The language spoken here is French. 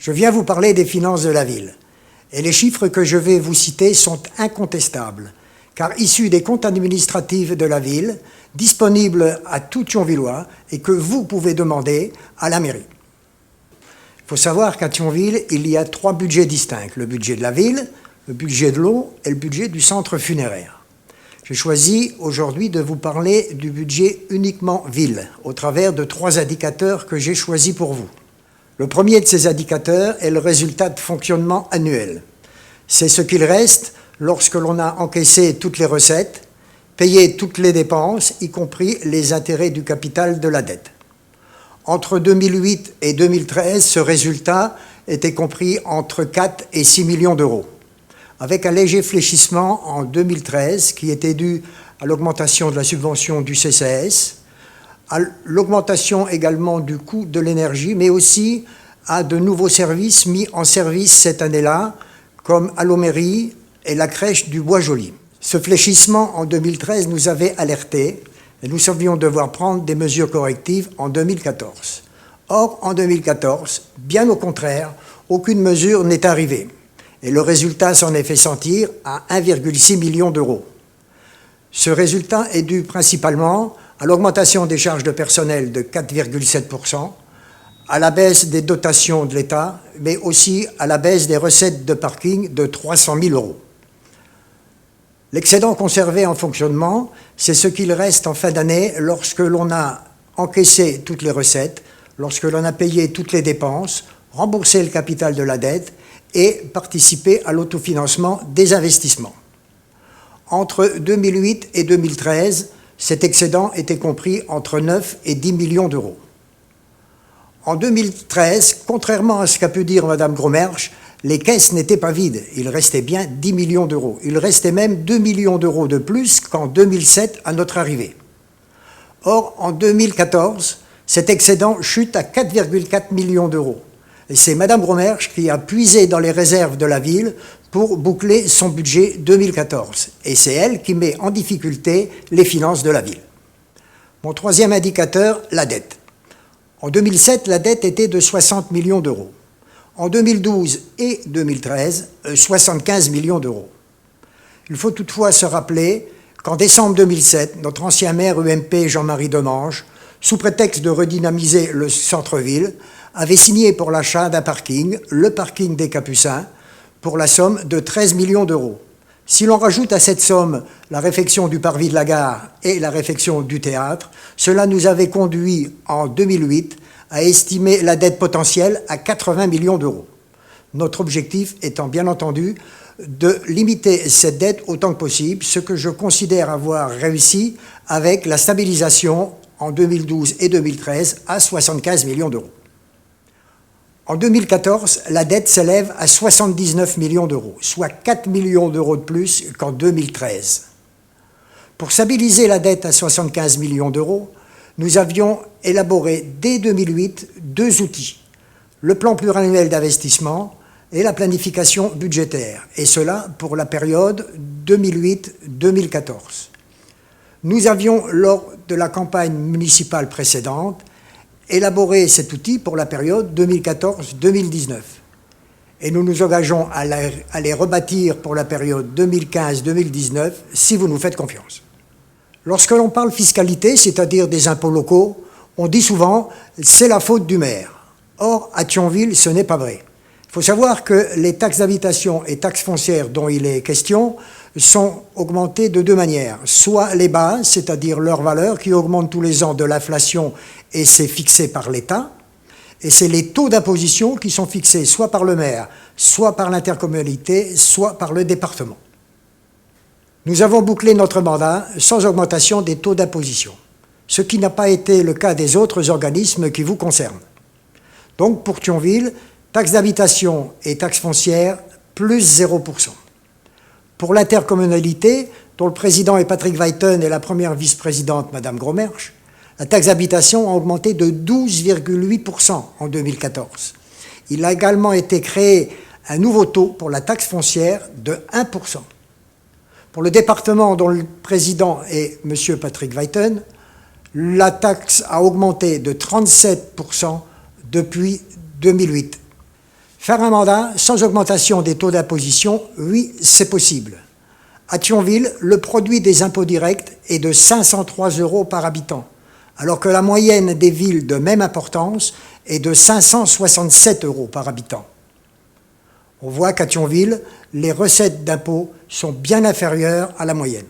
Je viens vous parler des finances de la ville. Et les chiffres que je vais vous citer sont incontestables, car issus des comptes administratifs de la ville, disponibles à tout Thionvillois et que vous pouvez demander à la mairie. Il faut savoir qu'à Thionville, il y a 3 budgets distincts. Le budget de la ville, le budget de l'eau et le budget du centre funéraire. J'ai choisi aujourd'hui de vous parler du budget uniquement ville, au travers de 3 indicateurs que j'ai choisis pour vous. Le premier de ces indicateurs est le résultat de fonctionnement annuel. C'est ce qu'il reste lorsque l'on a encaissé toutes les recettes, payé toutes les dépenses, y compris les intérêts du capital de la dette. Entre 2008 et 2013, ce résultat était compris entre 4 et 6 millions d'euros, avec un léger fléchissement en 2013 qui était dû à l'augmentation de la subvention du CCAS, à l'augmentation également du coût de l'énergie, mais aussi à de nouveaux services mis en service cette année-là, comme Allo-Mairie et la crèche du Bois-Joli. Ce fléchissement en 2013 nous avait alertés et nous savions devoir prendre des mesures correctives en 2014. Or, en 2014, bien au contraire, aucune mesure n'est arrivée. Et le résultat s'en est fait sentir à 1,6 million d'euros. Ce résultat est dû principalement à l'augmentation des charges de personnel de 4,7%, à la baisse des dotations de l'État, mais aussi à la baisse des recettes de parking de 300 000 euros. L'excédent conservé en fonctionnement, c'est ce qu'il reste en fin d'année lorsque l'on a encaissé toutes les recettes, lorsque l'on a payé toutes les dépenses, remboursé le capital de la dette et participé à l'autofinancement des investissements. Entre 2008 et 2013, cet excédent était compris entre 9 et 10 millions d'euros. En 2013, contrairement à ce qu'a pu dire Mme Gromersch, les caisses n'étaient pas vides, il restait bien 10 millions d'euros. Il restait même 2 millions d'euros de plus qu'en 2007 à notre arrivée. Or, en 2014, cet excédent chute à 4,4 millions d'euros. Et c'est Mme Gromersch qui a puisé dans les réserves de la ville pour boucler son budget 2014. Et c'est elle qui met en difficulté les finances de la ville. Mon troisième indicateur, la dette. En 2007, la dette était de 60 millions d'euros. En 2012 et 2013, 75 millions d'euros. Il faut toutefois se rappeler qu'en décembre 2007, notre ancien maire UMP Jean-Marie Demange, sous prétexte de redynamiser le centre-ville, avait signé pour l'achat d'un parking, le parking des Capucins, pour la somme de 13 millions d'euros. Si l'on rajoute à cette somme la réfection du parvis de la gare et la réfection du théâtre, cela nous avait conduit en 2008 à estimer la dette potentielle à 80 millions d'euros. Notre objectif étant bien entendu de limiter cette dette autant que possible, ce que je considère avoir réussi avec la stabilisation en 2012 et 2013 à 75 millions d'euros. En 2014, la dette s'élève à 79 millions d'euros, soit 4 millions d'euros de plus qu'en 2013. Pour stabiliser la dette à 75 millions d'euros, nous avions élaboré dès 2008 2 outils, le plan pluriannuel d'investissement et la planification budgétaire, et cela pour la période 2008-2014. Nous avions, lors de la campagne municipale précédente, élaboré cet outil pour la période 2014-2019. Et nous nous engageons à les rebâtir pour la période 2015-2019 si vous nous faites confiance. Lorsque l'on parle fiscalité, c'est-à-dire des impôts locaux, on dit souvent « c'est la faute du maire ». Or, à Thionville, ce n'est pas vrai. Il faut savoir que les taxes d'habitation et taxes foncières dont il est question sont augmentées de 2 manières. Soit les bases, c'est-à-dire leur valeur, qui augmente tous les ans de l'inflation et c'est fixé par l'État. Et c'est les taux d'imposition qui sont fixés soit par le maire, soit par l'intercommunalité, soit par le département. Nous avons bouclé notre mandat sans augmentation des taux d'imposition, ce qui n'a pas été le cas des autres organismes qui vous concernent. Donc pour Thionville, taxe d'habitation et taxe foncière, plus 0%. Pour l'intercommunalité, dont le président est Patrick Weiten et la première vice-présidente, Mme Gromersch, la taxe d'habitation a augmenté de 12,8% en 2014. Il a également été créé un nouveau taux pour la taxe foncière de 1%. Pour le département dont le président est M. Patrick Weiten, la taxe a augmenté de 37% depuis 2008. Faire un mandat sans augmentation des taux d'imposition, oui, c'est possible. À Thionville, le produit des impôts directs est de 503 € par habitant, alors que la moyenne des villes de même importance est de 567 € par habitant. On voit qu'à Thionville, les recettes d'impôts sont bien inférieures à la moyenne.